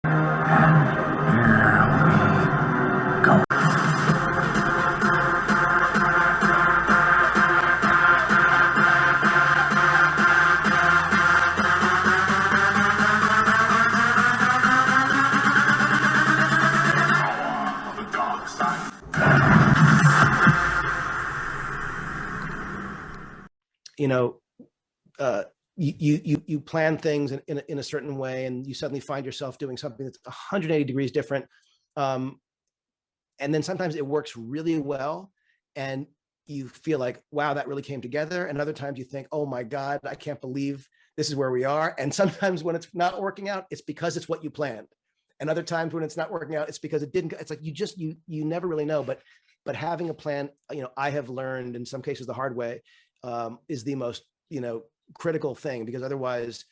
You know, you plan things in a certain way, and you suddenly find yourself doing something that's 180 degrees different. And then sometimes it works really well, and you feel like, wow, that really came together. And other times you think, oh my God, I can't believe this is where we are. And sometimes when it's not working out, it's because it's what you planned. And other times when it's not working out, it's because it didn't. It's like you never really know. But having a plan, I have learned in some cases the hard way, is the most critical thing, because otherwise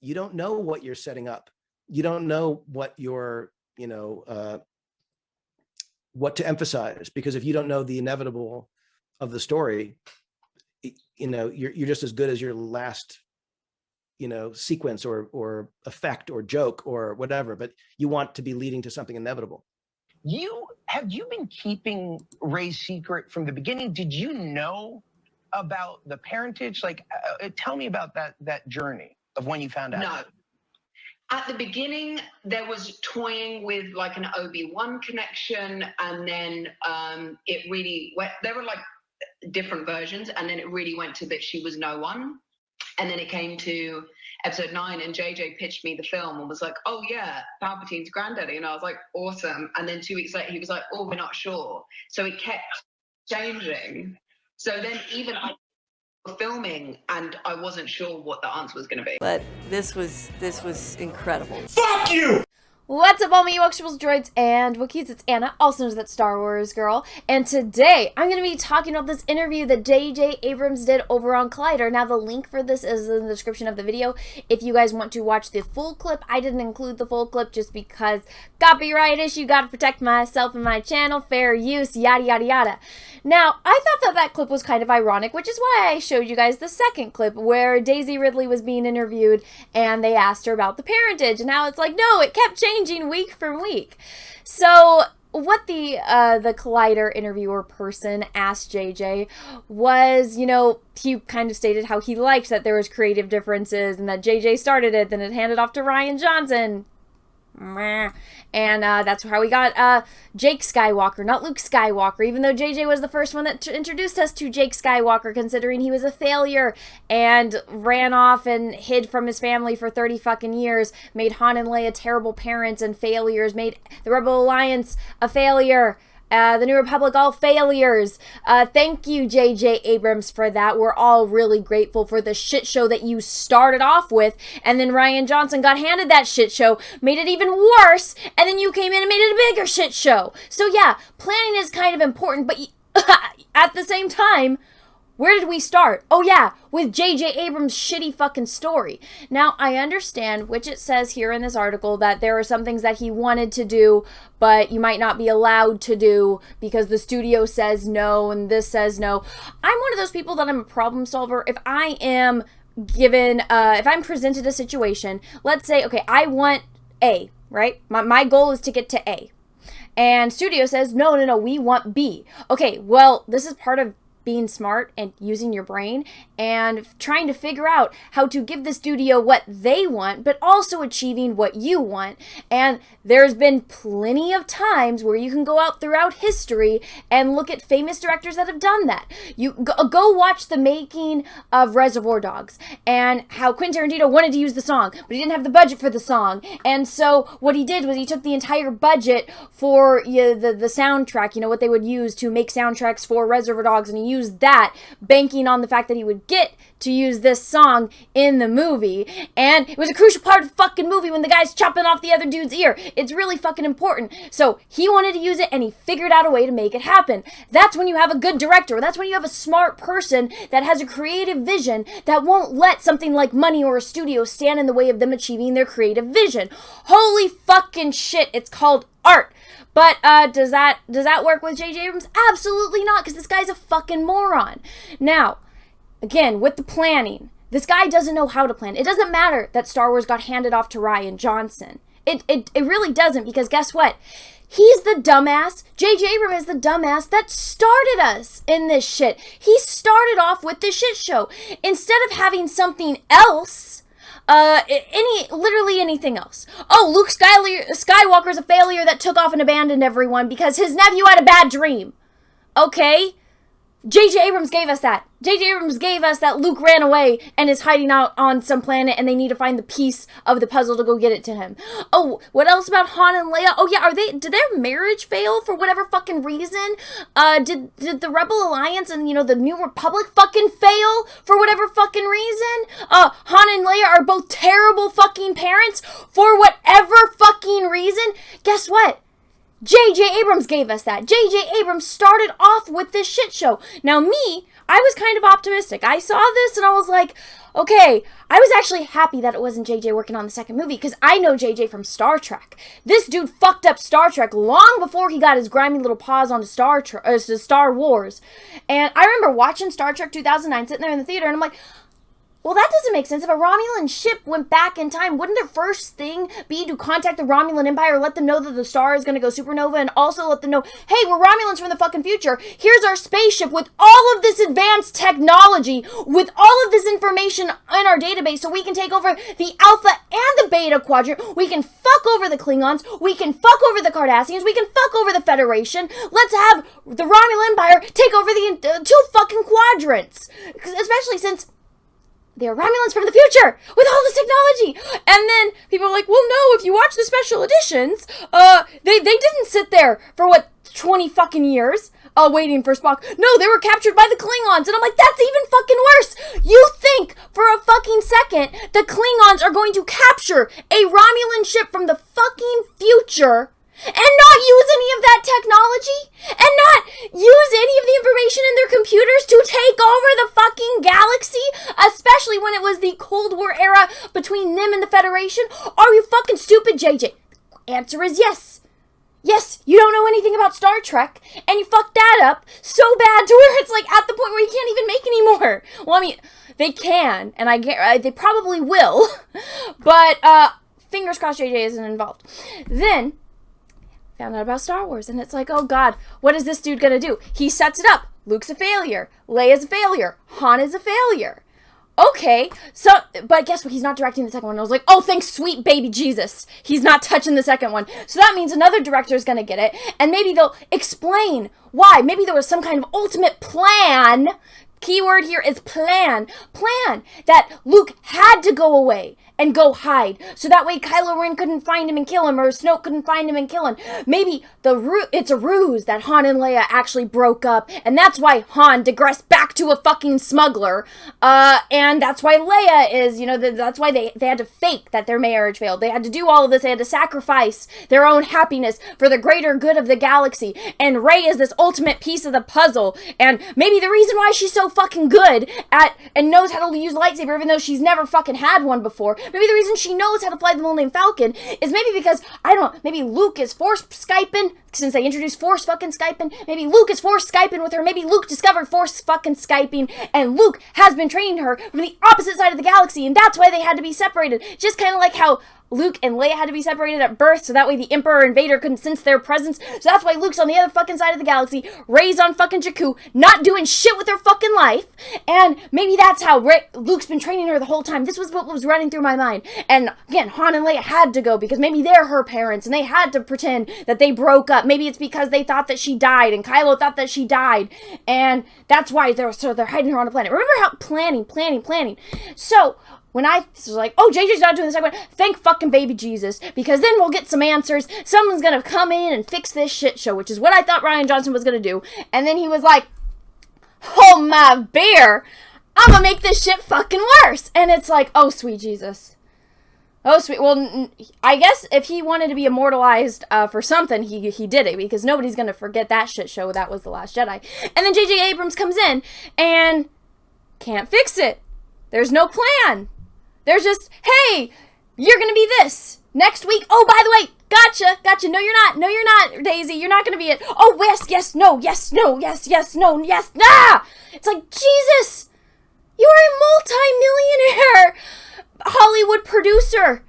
you don't know what you're setting up. You don't know what you're what to emphasize, because if you don't know the inevitable of the story, you're just as good as your last sequence or effect or joke or whatever, but you want to be leading to something inevitable. Have you been keeping Ray's secret from the beginning? Did you know about the parentage? Like, tell me about that journey of when you found out. No. At the beginning, there was toying with like an Obi-Wan connection, and then it really went, there were like different versions, and then it really went to that she was no one. And then it came to episode 9, and JJ pitched me the film and was like, oh yeah, Palpatine's granddaddy. And I was like, awesome. And then 2 weeks later, he was like, oh, we're not sure. So it kept changing. So then even I was filming and I wasn't sure what the answer was going to be. But this was incredible. Fuck you! What's up, all my Ewoks, droids, and Wookiees? It's Anna, also known as that Star Wars girl, and today I'm going to be talking about this interview that J.J. Abrams did over on Collider. Now, the link for this is in the description of the video. If you guys want to watch the full clip, I didn't include the full clip just because copyright issue, gotta protect myself and my channel, fair use, yada yada yada. Now, I thought that clip was kind of ironic, which is why I showed you guys the second clip where Daisy Ridley was being interviewed and they asked her about the parentage, and now it's like, no, it kept changing week from week. So what the Collider interviewer person asked JJ was, he kind of stated how he liked that there was creative differences and that JJ started it, then it handed off to Rian Johnson. And that's how we got Jake Skywalker, not Luke Skywalker, even though JJ was the first one that introduced us to Jake Skywalker, considering he was a failure and ran off and hid from his family for 30 fucking years, made Han and Leia terrible parents and failures, made the Rebel Alliance a failure. The New Republic, all failures. Thank you, J.J. Abrams, for that. We're all really grateful for the shit show that you started off with, and then Rian Johnson got handed that shit show, made it even worse, and then you came in and made it a bigger shit show. So yeah, planning is kind of important, but at the same time, where did we start? Oh yeah, with J.J. Abrams' shitty fucking story. Now, I understand, which it says here in this article, that there are some things that he wanted to do, but you might not be allowed to do because the studio says no and this says no. I'm one of those people that I'm a problem solver. If I am given, if I'm presented a situation, let's say, okay, I want A, right? My goal is to get to A. And studio says, no, we want B. Okay, well, this is part of being smart and using your brain and trying to figure out how to give the studio what they want, but also achieving what you want. And there's been plenty of times where you can go out throughout history and look at famous directors that have done that. You go watch the making of Reservoir Dogs and how Quentin Tarantino wanted to use the song, but he didn't have the budget for the song. And so what he did was he took the entire budget for the soundtrack, what they would use to make soundtracks for Reservoir Dogs, and he used that, banking on the fact that he would get to use this song in the movie. And it was a crucial part of the fucking movie when the guy's chopping off the other dude's ear. It's really fucking important. So he wanted to use it and he figured out a way to make it happen. That's when you have a good director. That's when you have a smart person that has a creative vision that won't let something like money or a studio stand in the way of them achieving their creative vision. Holy fucking shit, it's called art. But does that work with J.J. Abrams? Absolutely not, because this guy's a fucking moron. Now, again, with the planning, this guy doesn't know how to plan. It doesn't matter that Star Wars got handed off to Rian Johnson. It really doesn't, because guess what? He's the dumbass. J.J. Abrams is the dumbass that started us in this shit. He started off with this shit show. Instead of having something else, literally anything else. Oh, Luke Skywalker's a failure that took off and abandoned everyone because his nephew had a bad dream. Okay? J.J. Abrams gave us that. J.J. Abrams gave us that Luke ran away and is hiding out on some planet and they need to find the piece of the puzzle to go get it to him. Oh, what else about Han and Leia? Oh yeah, did their marriage fail for whatever fucking reason? Did the Rebel Alliance and, the New Republic fucking fail for whatever fucking reason? Han and Leia are both terrible fucking parents for whatever fucking reason. Guess what? J.J. Abrams gave us that. J.J. Abrams started off with this shit show. Now me, I was kind of optimistic. I saw this and I was like, okay, I was actually happy that it wasn't J.J. working on the second movie because I know J.J. from Star Trek. This dude fucked up Star Trek long before he got his grimy little paws onto Star Wars. And I remember watching Star Trek 2009, sitting there in the theater, and I'm like, well, that doesn't make sense. If a Romulan ship went back in time, wouldn't their first thing be to contact the Romulan Empire, let them know that the star is going to go supernova, and also let them know, hey, we're Romulans from the fucking future. Here's our spaceship with all of this advanced technology, with all of this information in our database, so we can take over the Alpha and the Beta Quadrant. We can fuck over the Klingons. We can fuck over the Cardassians. We can fuck over the Federation. Let's have the Romulan Empire take over the two fucking quadrants. Especially since they're Romulans from the future with all this technology. And then people are like, well, no, if you watch the special editions, they didn't sit there for 20 fucking years waiting for Spock. No, they were captured by the Klingons. And I'm like, that's even fucking worse. You think for a fucking second the Klingons are going to capture a Romulan ship from the fucking future and not use any of that technology? And not use any of the information in their computers to take over the fucking galaxy? Especially when it was the Cold War era between them and the Federation? Are you fucking stupid, JJ? Answer is yes. Yes, you don't know anything about Star Trek, and you fucked that up so bad to where it's like at the point where you can't even make any more. Well, I mean, they can, and they probably will, but fingers crossed JJ isn't involved. Then found out about Star Wars, and it's like, oh god, what is this dude gonna do? He sets it up. Luke's a failure. Leia's a failure. Han is a failure. Okay, so, but guess what? He's not directing the second one. I was like, oh, thanks, sweet baby Jesus. He's not touching the second one. So that means another director is gonna get it, and maybe they'll explain why. Maybe there was some kind of ultimate plan. Keyword here is plan. Plan that Luke had to go away and go hide, so that way Kylo Ren couldn't find him and kill him, or Snoke couldn't find him and kill him. Maybe it's a ruse that Han and Leia actually broke up, and that's why Han digressed back to a fucking smuggler, and that's why Leia is, that's why they had to fake that their marriage failed. They had to do all of this. They had to sacrifice their own happiness for the greater good of the galaxy, and Rey is this ultimate piece of the puzzle, and maybe the reason why she's so fucking good at and knows how to use lightsaber, even though she's never fucking had one before, maybe the reason she knows how to fly the Millennium Falcon is maybe because, I don't know, maybe Luke is Force Skyping, since they introduced Force fucking Skyping. Maybe Luke is Force Skyping with her. Maybe Luke discovered Force fucking Skyping, and Luke has been training her from the opposite side of the galaxy, and that's why they had to be separated. Just kind of like how Luke and Leia had to be separated at birth, so that way the Emperor and Vader couldn't sense their presence. So that's why Luke's on the other fucking side of the galaxy, Rey's on fucking Jakku, not doing shit with her fucking life. And maybe that's how Luke's been training her the whole time. This was what was running through my mind. And again, Han and Leia had to go because maybe they're her parents, and they had to pretend that they broke up. Maybe it's because they thought that she died, and Kylo thought that she died, and that's why they're hiding her on a planet. Remember how planning. So when I was like, oh, JJ's not doing this, I went, thank fucking baby Jesus, because then we'll get some answers. Someone's gonna come in and fix this shit show, which is what I thought Rian Johnson was gonna do. And then he was like, oh my bear, I'm gonna make this shit fucking worse. And it's like, oh, sweet Jesus. Oh, sweet. Well, I guess if he wanted to be immortalized for something, he did it, because nobody's gonna forget that shit show. That was The Last Jedi. And then J.J. Abrams comes in and can't fix it. There's no plan. There's just, hey, you're going to be this. Next week, oh, by the way, gotcha. No, you're not, Daisy. You're not going to be it. Oh, yes, no, nah. It's like, Jesus, you are a multi-millionaire Hollywood producer.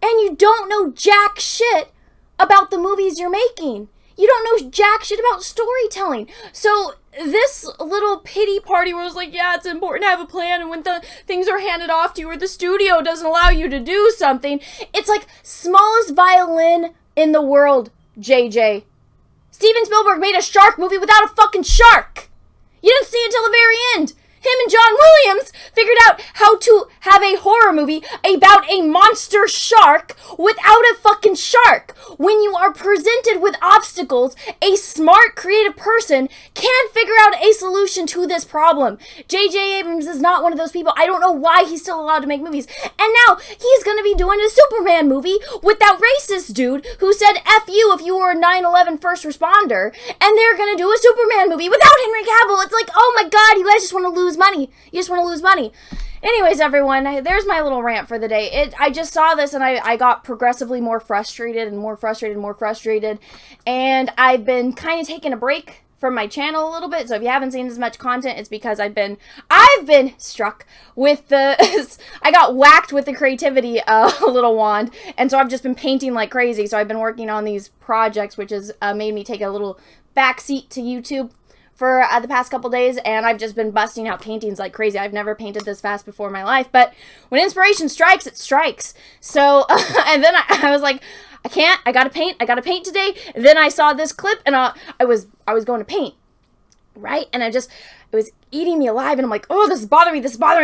and you don't know jack shit about the movies you're making. You don't know jack shit about storytelling. So this little pity party where it's like, yeah, it's important to have a plan, and when the things are handed off to you or the studio doesn't allow you to do something, it's like smallest violin in the world, JJ. Steven Spielberg made a shark movie without a fucking shark. You didn't see it until the very end. Him and John Williams figured out how to have a horror movie about a monster shark without a fucking shark. When you are presented with obstacles, a smart, creative person can figure out a solution to this problem. J.J. Abrams is not one of those people. I don't know why he's still allowed to make movies. And now he's going to be doing a Superman movie with that racist dude who said F you if you were a 9/11 first responder. And they're going to do a Superman movie without Henry Cavill. It's like, oh my God, you guys just want to lose money. You just want to lose money. Anyways, everyone, there's my little rant for the day. I just saw this and I got progressively more frustrated and more frustrated and more frustrated. And I've been kind of taking a break from my channel a little bit. So if you haven't seen as much content, it's because I've been struck with the, I got whacked with the creativity little wand. And so I've just been painting like crazy. So I've been working on these projects, which has made me take a little backseat to YouTube for the past couple days, and I've just been busting out paintings like crazy. I've never painted this fast before in my life, but when inspiration strikes, it strikes. So, and then I was like, I gotta paint today. And then I saw this clip, and I was going to paint, right? And it was eating me alive, and I'm like, oh, this is bothering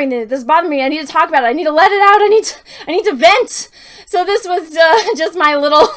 me. I need to talk about it. I need to let it out. I need to vent. So this was just my little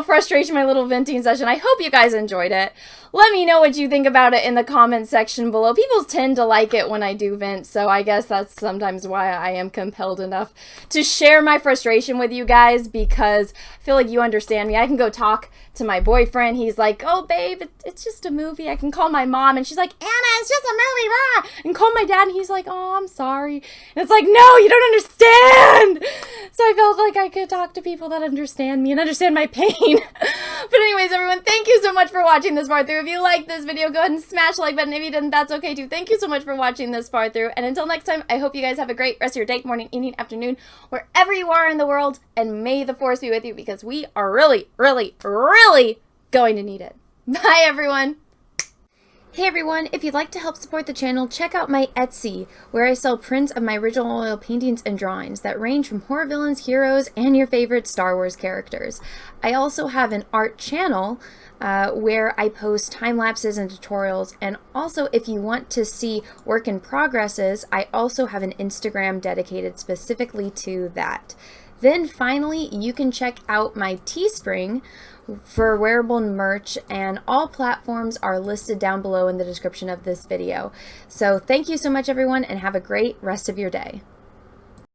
frustration, my little venting session. I hope you guys enjoyed it. Let me know what you think about it in the comment section below. People tend to like it when I do vent, so I guess that's sometimes why I am compelled enough to share my frustration with you guys, because I feel like you understand me. I can go talk to my boyfriend. He's like, oh, babe, it's just a movie. I can call my mom, and she's like, Anna, it's just a movie, rah! And call my dad, and he's like, oh, I'm sorry. And it's like, no, you don't understand! So I felt like I could talk to people that understand me and understand my pain. But anyways, everyone, thank you so much for watching this far through. If you liked this video, go ahead and smash the like button. If you didn't, that's okay too. Thank you so much for watching this far through. And until next time, I hope you guys have a great rest of your day, morning, evening, afternoon, wherever you are in the world. And may the force be with you, because we are really, really, really going to need it. Bye, everyone. Hey everyone, if you'd like to help support the channel, check out my Etsy, where I sell prints of my original oil paintings and drawings that range from horror villains, heroes, and your favorite Star Wars characters. I also have an art channel where I post time lapses and tutorials, and also if you want to see work in progresses, I also have an Instagram dedicated specifically to that. Then finally, you can check out my Teespring for wearable merch, and all platforms are listed down below in the description of this video. So thank you so much, everyone, and have a great rest of your day.